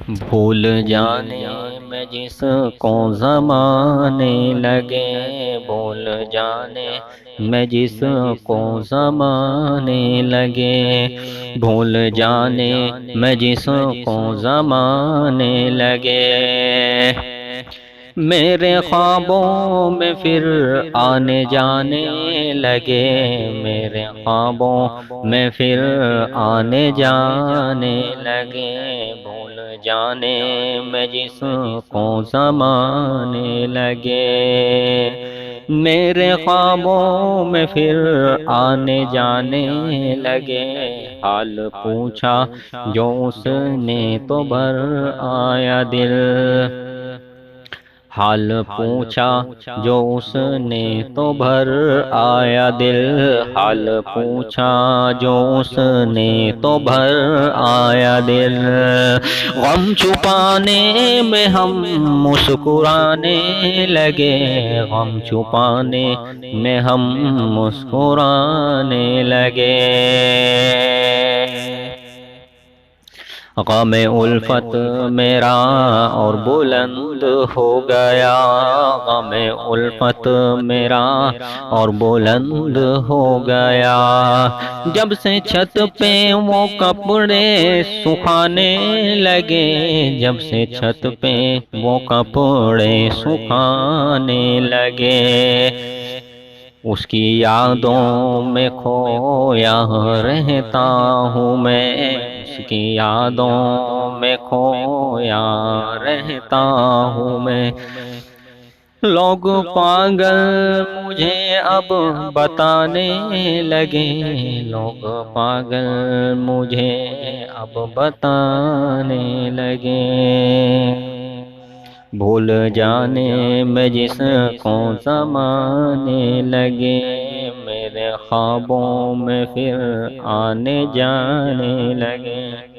بھول جانے میں جس کو زمانے لگے، بھول جانے میں جس کو زمانے لگے، بھول جانے میں جس کو زمانے لگے، میرے خوابوں میں پھر آنے جانے لگے، میرے خوابوں میں پھر آنے جانے لگے، بھول جانے میں جس کو زمانے لگے، میرے خوابوں میں پھر آنے جانے لگے، حال پوچھا جو اس نے تو بھر آیا دل، حال پوچھا جو اس نے تو بھر آیا دل، حال پوچھا جو اس نے تو بھر آیا دل، غم چھپانے میں ہم مسکرانے لگے، غم چھپانے میں ہم مسکرانے لگے، غم الفت میرا اور بلند ہو گیا، غم الفت میرا اور بلند ہو گیا، جب سے چھت پہ وہ کپڑے سکھانے لگے، جب سے چھت پہ وہ کپڑے سکھانے لگے، اس کی یادوں میں کھویا رہتا ہوں میں، اس کی یادوں میں کھویا رہتا ہوں میں، لوگ پاگل مجھے اب بتانے لگے، لوگ پاگل مجھے اب بتانے لگے، بھول جانے میں جس کو زمانے لگے، میرے خوابوں میں پھر آنے جانے لگے۔